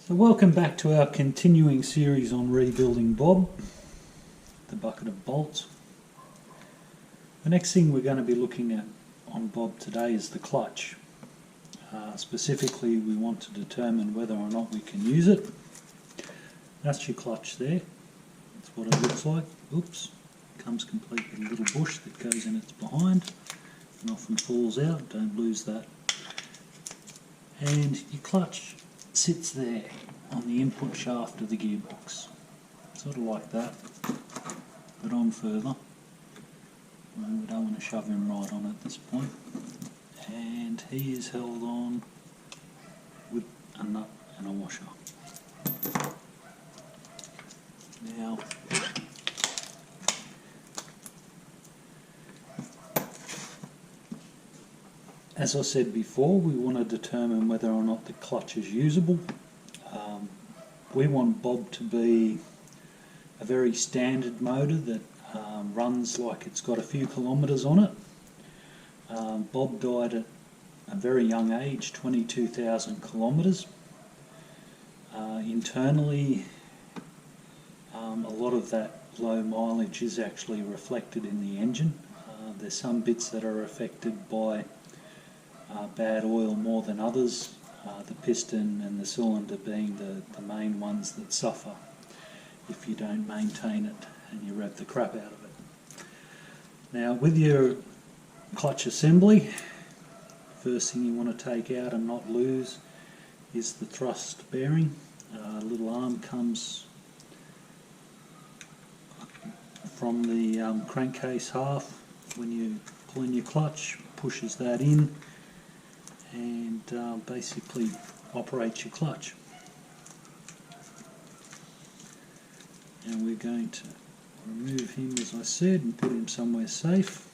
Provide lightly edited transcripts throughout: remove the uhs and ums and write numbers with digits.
So welcome back to our continuing series on rebuilding Bob, the bucket of bolts. The next thing we're going to be looking at on Bob today is the clutch. Specifically, we want to determine whether or not we can use it. That's your clutch there. That's what it looks like. Oops, comes complete with a little bush that goes in its behind and often falls out. Don't lose that. And your clutch sits there on the input shaft of the gearbox, sort of like that, but on further. And we don't want to shove him right on at this point. And he is held on with a nut and a washer. Now, as I said before, we want to determine whether or not the clutch is usable. We want Bob to be a very standard motor that runs like it's got a few kilometres on it. Bob died at a very young age, 22,000 kilometres. Internally, a lot of that low mileage is actually reflected in the engine. There's some bits that are affected by bad oil more than others, the piston and the cylinder being the main ones that suffer if you don't maintain it and you rev the crap out of it. Now, with your clutch assembly, first thing you want to take out and not lose is the thrust bearing. A little arm comes from the crankcase half when you pull in your clutch, pushes that in and basically operates your clutch. And we're going to remove him, as I said, and put him somewhere safe.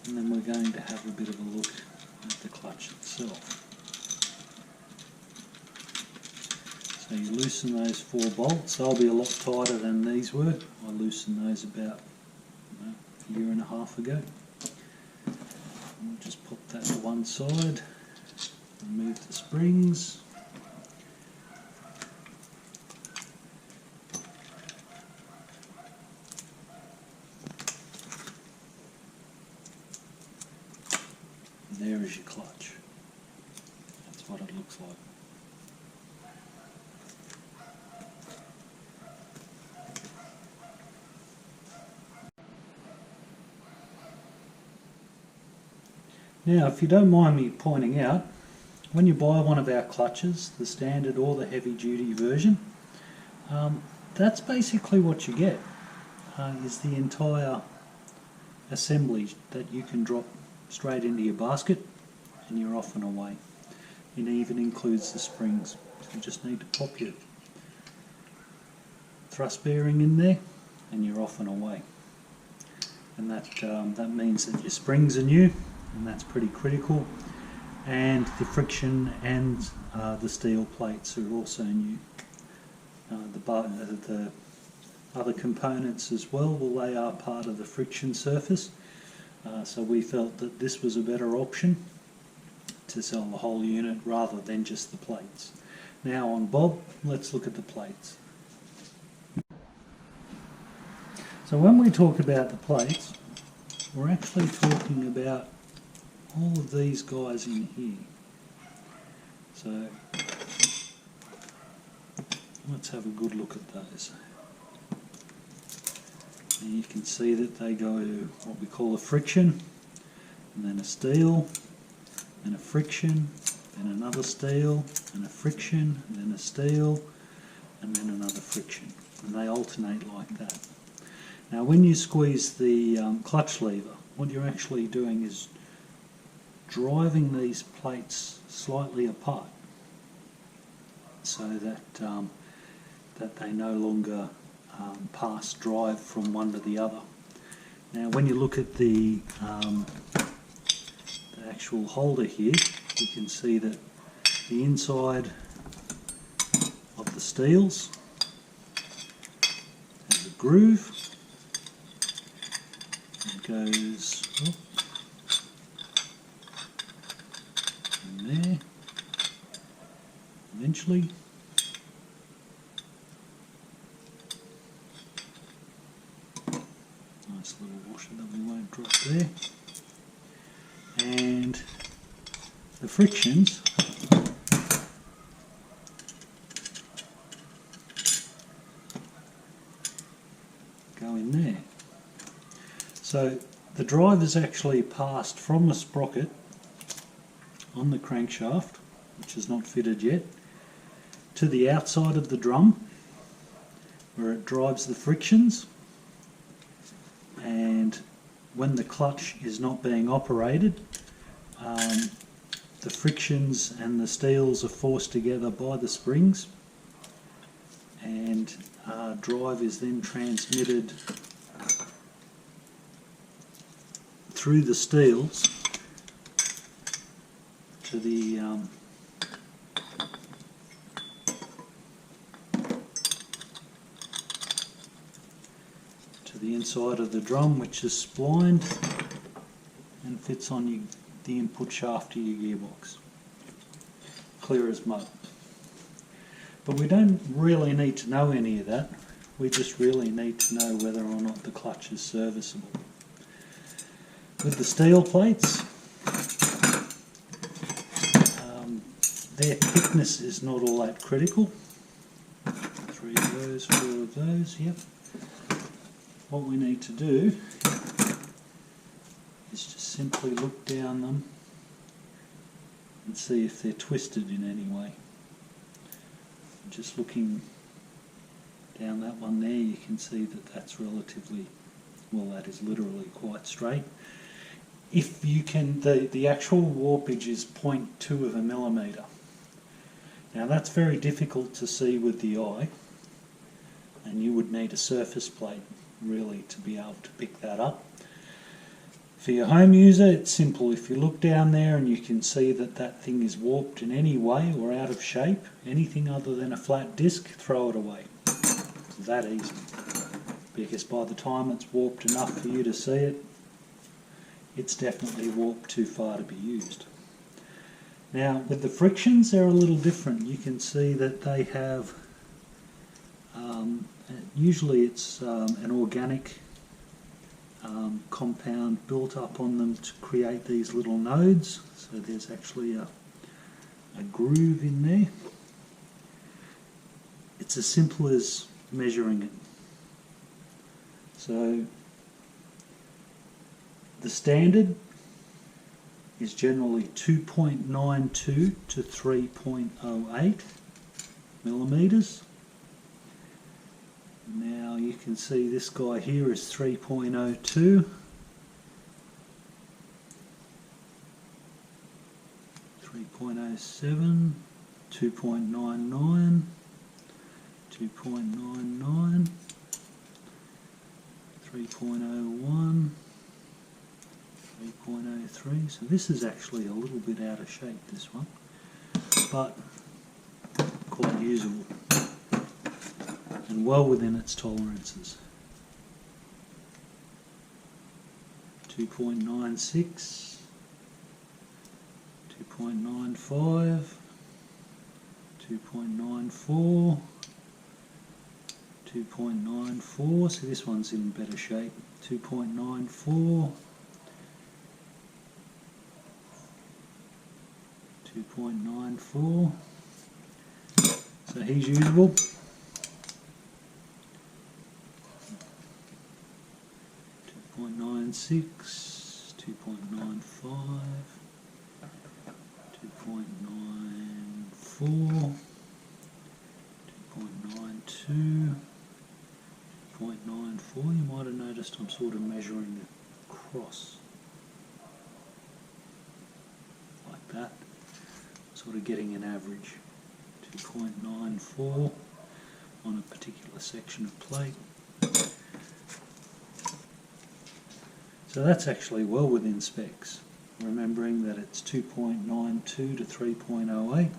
And then we're going to have a bit of a look at the clutch itself. So you loosen those 4 bolts. They'll be a lot tighter than these were. I loosened those about a year and a half ago. We'll just put that to one side, remove the springs. And there is your clutch. That's what it looks like. Now, if you don't mind me pointing out, when you buy one of our clutches, the standard or the heavy duty version, that's basically what you get, is the entire assembly that you can drop straight into your basket and you're off and away. It even includes the springs, so you just need to pop your thrust bearing in there and you're off and away. And that means that your springs are new, and that's pretty critical, and the friction and the steel plates are also new. The other components as well, they are part of the friction surface, so we felt that this was a better option to sell the whole unit rather than just the plates. Now on Bob, let's look at the plates. So when we talk about the plates, we're actually talking about all of these guys in here. So let's have a good look at those. And you can see that they go to what we call a friction, and then a steel, then a friction, then another steel, and a friction, and then a steel, and then another friction. And they alternate like that. Now when you squeeze the clutch lever, what you're actually doing is driving these plates slightly apart so that that they no longer pass drive from one to the other. Now when you look at the actual holder here, you can see that the inside of the steels has a groove. It goes in there, and then eventually. Nice little washer that we won't drop there. And the frictions go in there. So the drive is actually passed from the sprocket on the crankshaft, which is not fitted yet, to the outside of the drum where it drives the frictions, and when the clutch is not being operated, the frictions and the steels are forced together by the springs, and drive is then transmitted through the steels to the inside of the drum, which is splined and fits on the input shaft to your gearbox. Clear as mud. But we don't really need to know any of that. We just really need to know whether or not the clutch is serviceable. With the steel plates, their thickness is not all that critical. 3 of those, 4 of those, yep. What we need to do is just simply look down them and see if they're twisted in any way. Just looking down that one there, you can see that that's relatively, well, that is literally quite straight. If you can, the actual warpage is 0.2 of a millimetre. Now that's very difficult to see with the eye, and you would need a surface plate really to be able to pick that up. For your home user, it's simple. If you look down there and you can see that that thing is warped in any way or out of shape, anything other than a flat disc, throw it away. It's that easy. Because by the time it's warped enough for you to see it, it's definitely warped too far to be used. Now with the frictions, they're a little different. You can see that they have, usually it's an organic compound built up on them to create these little nodes. So there's actually a groove in there. It's as simple as measuring it. So the standard is generally 2.92 to 3.08 millimeters. Now you can see this guy here is 3.02, 3.07, 2.99, 2.99, 3.01, 3.03. So this is actually a little bit out of shape, this one, but quite usable and well within its tolerances. 2.96, 2.95, 2.94, 2.94, so this one's in better shape, 2.94, 2.94, so he's usable. 2.96, 2.95, 2.94, 2.92, 2.94. You might have noticed I'm sort of measuring across like that, sort of getting an average. 2.94 on a particular section of plate. So that's actually well within specs, remembering that it's 2.92 to 3.08,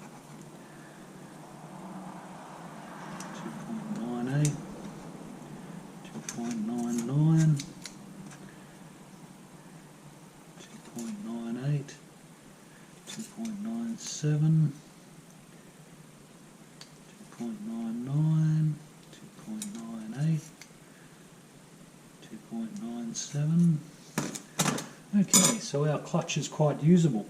2.98, 2.99, 2.98, 2.97, 2.99, 2.98, 2.97. Okay, so our clutch is quite usable.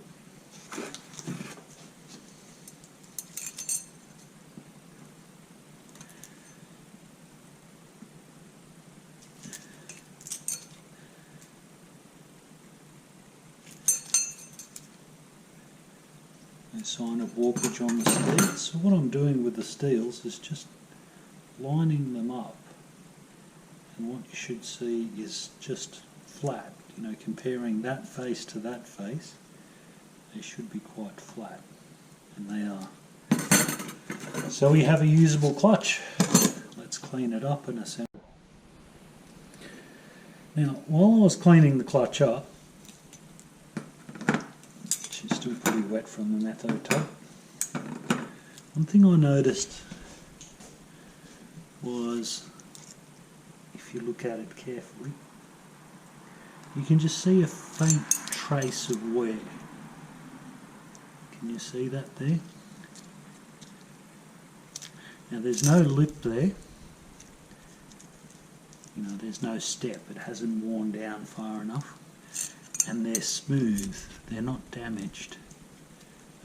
No sign of warpage on the steels. So what I'm doing with the steels is just lining them up, and what you should see is just flat. You know, comparing that face to that face, they should be quite flat, and they are. So we have a usable clutch. Let's clean it up and assemble. Now, while I was cleaning the clutch up, which is still pretty wet from the Matho tub, one thing I noticed was, if you look at it carefully, you can just see a faint trace of wear. Can you see that there? Now there's no lip there. You know, there's no step. It hasn't worn down far enough. And they're smooth. They're not damaged.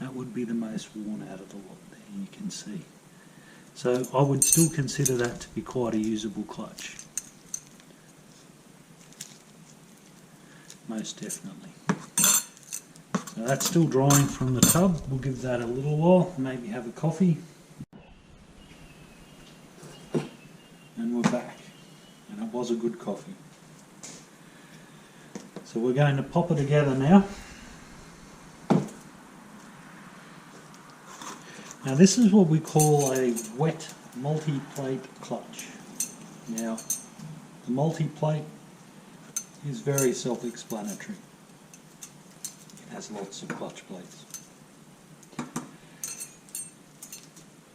That would be the most worn out of the lot there, you can see. So I would still consider that to be quite a usable clutch. Most definitely. So that's still drying from the tub. We'll give that a little while, maybe have a coffee. And we're back. And it was a good coffee. So we're going to pop it together now. Now this is what we call a wet multi-plate clutch. Now the multi-plate is very self-explanatory. It has lots of clutch plates.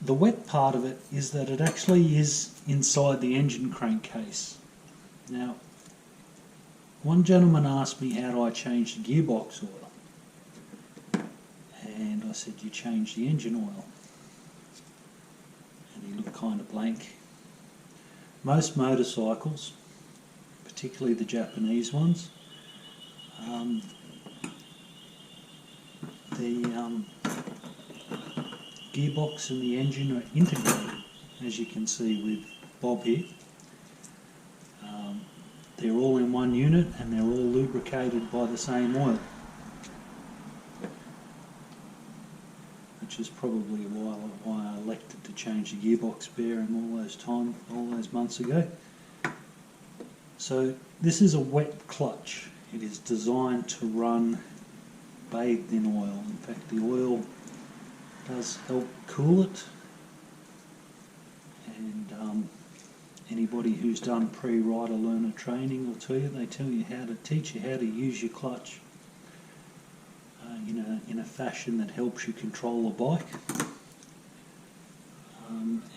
The wet part of it is that it actually is inside the engine crankcase. Now, one gentleman asked me how do I change the gearbox oil, and I said you change the engine oil, and he looked kind of blank. Most motorcycles, particularly the Japanese ones, the gearbox and the engine are integrated, as you can see with Bob here. They're all in one unit and they're all lubricated by the same oil, which is probably why I elected to change the gearbox bearing all those months ago. So this is a wet clutch. It is designed to run bathed in oil. In fact, the oil does help cool it, and anybody who's done pre-rider learner training will tell you, they teach you how to use your clutch in a fashion that helps you control a bike,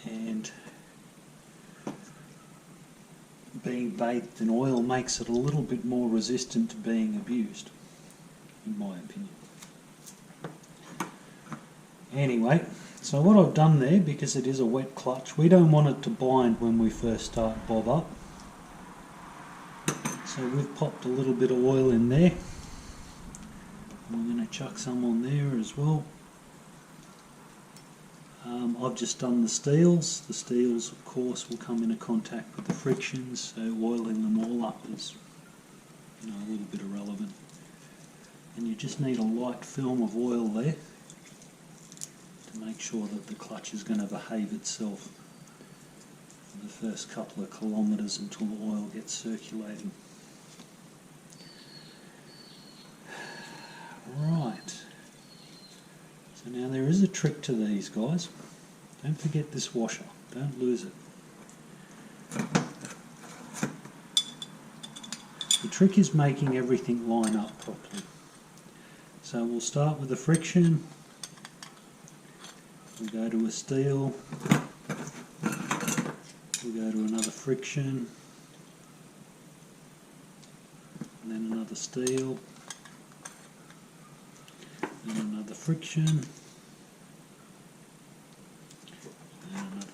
and being bathed in oil makes it a little bit more resistant to being abused, in my opinion. Anyway, so what I've done there, because it is a wet clutch, we don't want it to bind when we first start Bob up. So we've popped a little bit of oil in there. We're going to chuck some on there as well. I've just done the steels. The steels, of course, will come into contact with the frictions, so oiling them all up is, a little bit irrelevant. And you just need a light film of oil there to make sure that the clutch is going to behave itself for the first couple of kilometres until the oil gets circulating. Right. So now there is a trick to these, guys. Don't forget this washer. Don't lose it. The trick is making everything line up properly. So we'll start with the friction. We'll go to a steel. We'll go to another friction. And then another steel. Then another friction. And another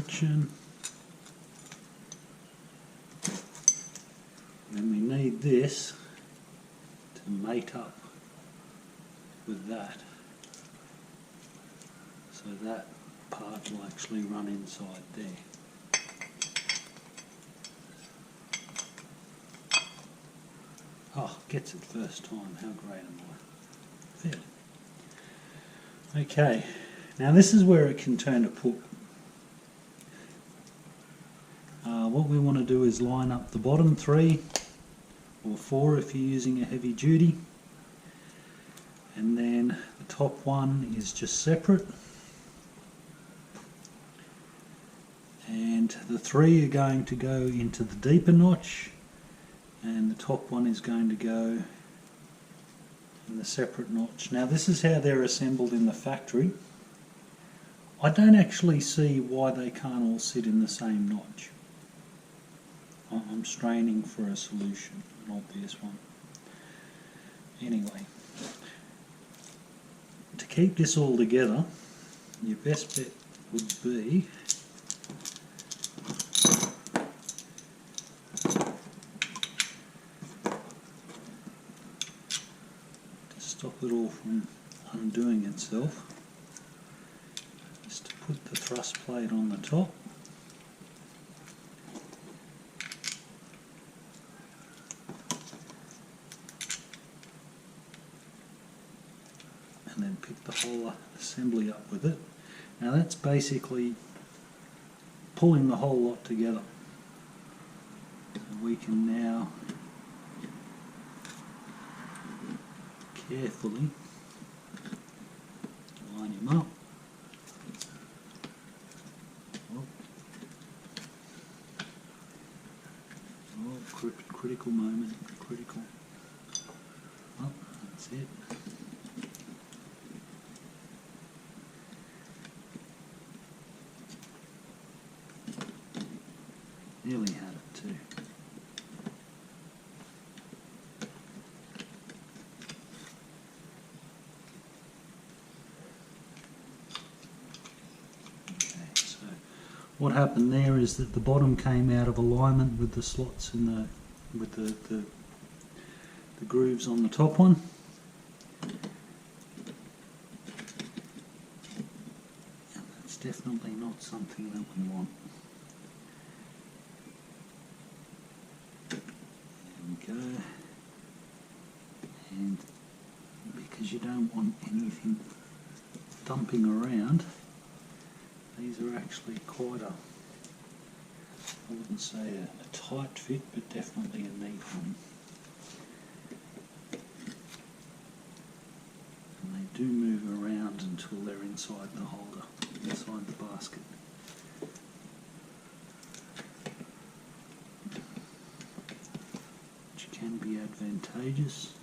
friction. Then we need this to mate up with that. So that part will actually run inside there. Oh, gets it first time. How great am I? Fair. Okay, now this is where it can turn to poop. What we want to do is line up the bottom 3 or 4 if you're using a heavy duty, and then the top one is just separate, and the 3 are going to go into the deeper notch, and the top one is going to go in the separate notch. Now this is how they're assembled in the factory. I don't actually see why they can't all sit in the same notch. I'm straining for a solution, an obvious one. Anyway, to keep this all together, your best bet would be to stop it all from undoing itself, is to put the thrust plate on the top. And then pick the whole assembly up with it. Now that's basically pulling the whole lot together. So we can now carefully line him up. Oh, critical moment, critical. Oh, that's it. Nearly had it too. Okay, so what happened there is that the bottom came out of alignment with the slots in the with the grooves on the top one. And that's definitely not something that we want. Go, and because you don't want anything dumping around, these are actually quite a, I wouldn't say a tight fit, but definitely a neat one. And they do move around until they're inside the holder, inside the basket. Can be advantageous.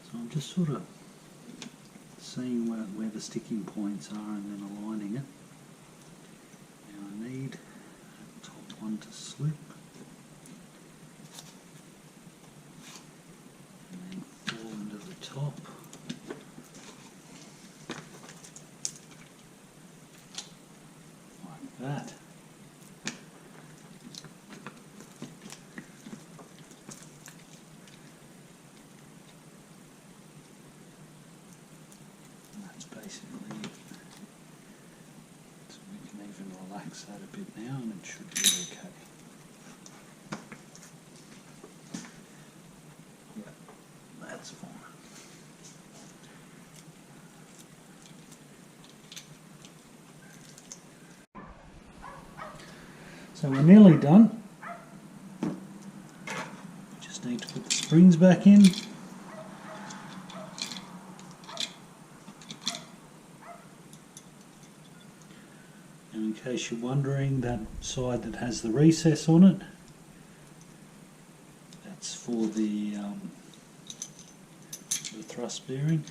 So I'm just sort of seeing where the sticking points are and then aligning it. Now I need the top one to slip. And then fall into the top. That. And that's basically it. So we can even relax that a bit now and it should be okay. Yeah, that's fine. So we're nearly done. Just need to put the springs back in. And in case you're wondering, that side that has the recess on it, that's for the thrust bearing.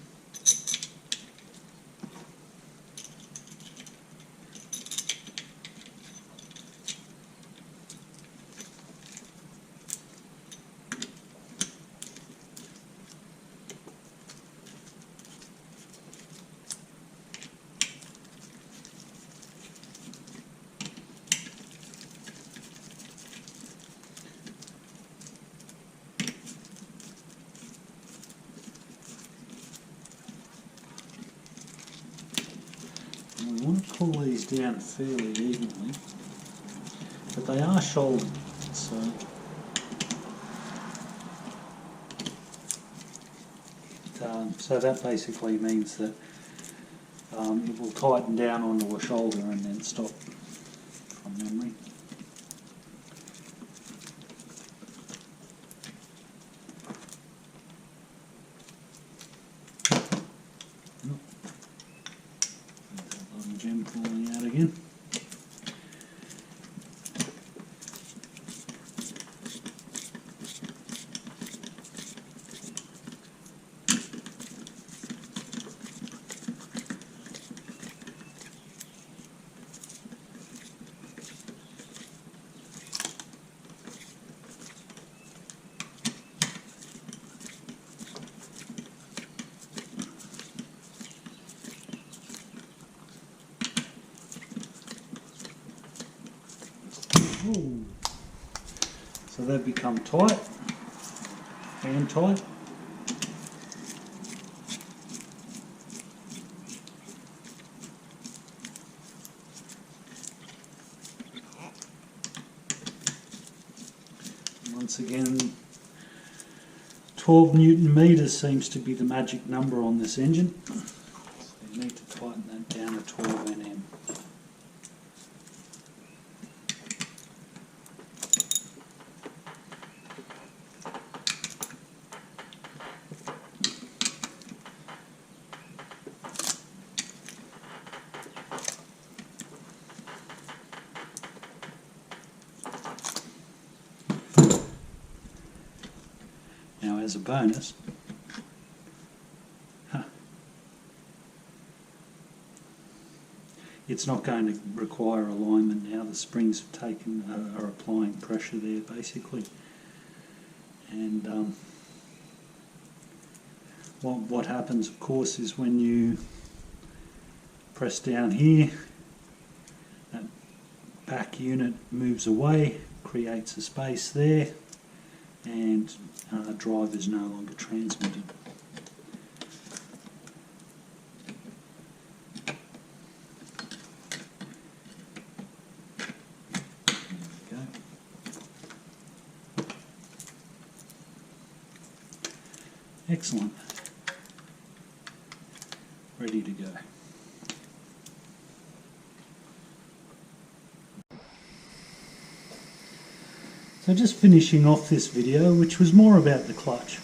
pull these down fairly evenly, but they are shouldered, so so that basically means that it will tighten down onto a shoulder and then stop from memory. That little gem falling out again. Ooh. So they've become tight, hand tight. Once again, 12 Newton meters seems to be the magic number on this engine. So you need to tighten that down to 12 Nm. Now, as a bonus, it's not going to require alignment now. The springs have taken are applying pressure there basically, and what happens, of course, is when you press down here, that back unit moves away, creates a space there, and drive is no longer transmitted. There we go. Excellent. Ready to go. So just finishing off this video, which was more about the clutch,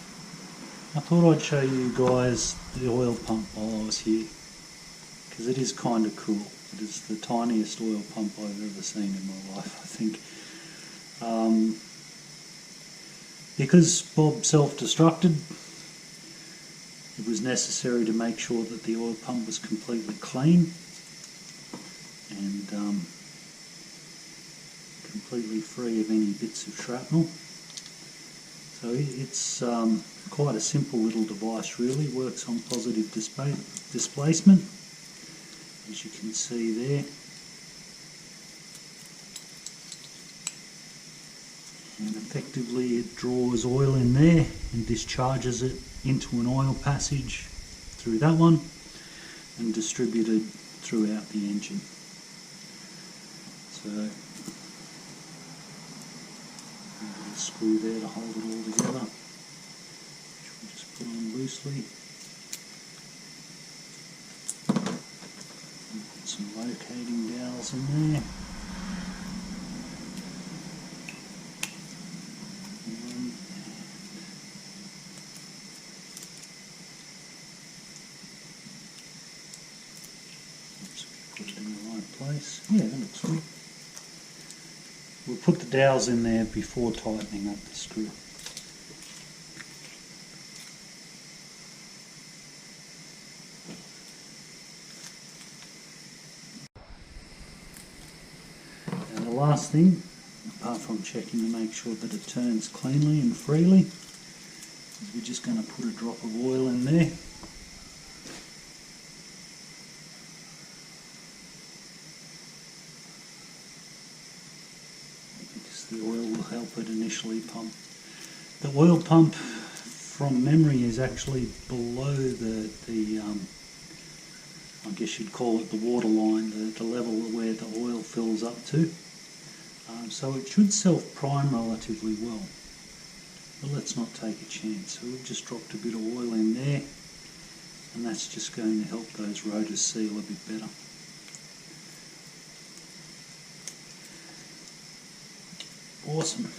I thought I'd show you guys the oil pump while I was here, because it is kind of cool. It is the tiniest oil pump I've ever seen in my life, I think. Because Bob self-destructed, it was necessary to make sure that the oil pump was completely clean and completely free of any bits of shrapnel. So it's quite a simple little device really, works on positive displacement, as you can see there. And effectively it draws oil in there and discharges it into an oil passage through that one and distributed throughout the engine. So a screw there to hold it all together, which we'll just put on loosely. Put some locating dowels in there. Put it in the right place. Yeah, that looks good. We'll put the dowels in there before tightening up the screw. And the last thing, apart from checking to make sure that it turns cleanly and freely, is we're just going to put a drop of oil in there. The oil will help it initially pump. The oil pump from memory is actually below the I guess you'd call it the water line, the level where the oil fills up to. So it should self-prime relatively well. But let's not take a chance. So we've just dropped a bit of oil in there, and that's just going to help those rotors seal a bit better. Awesome.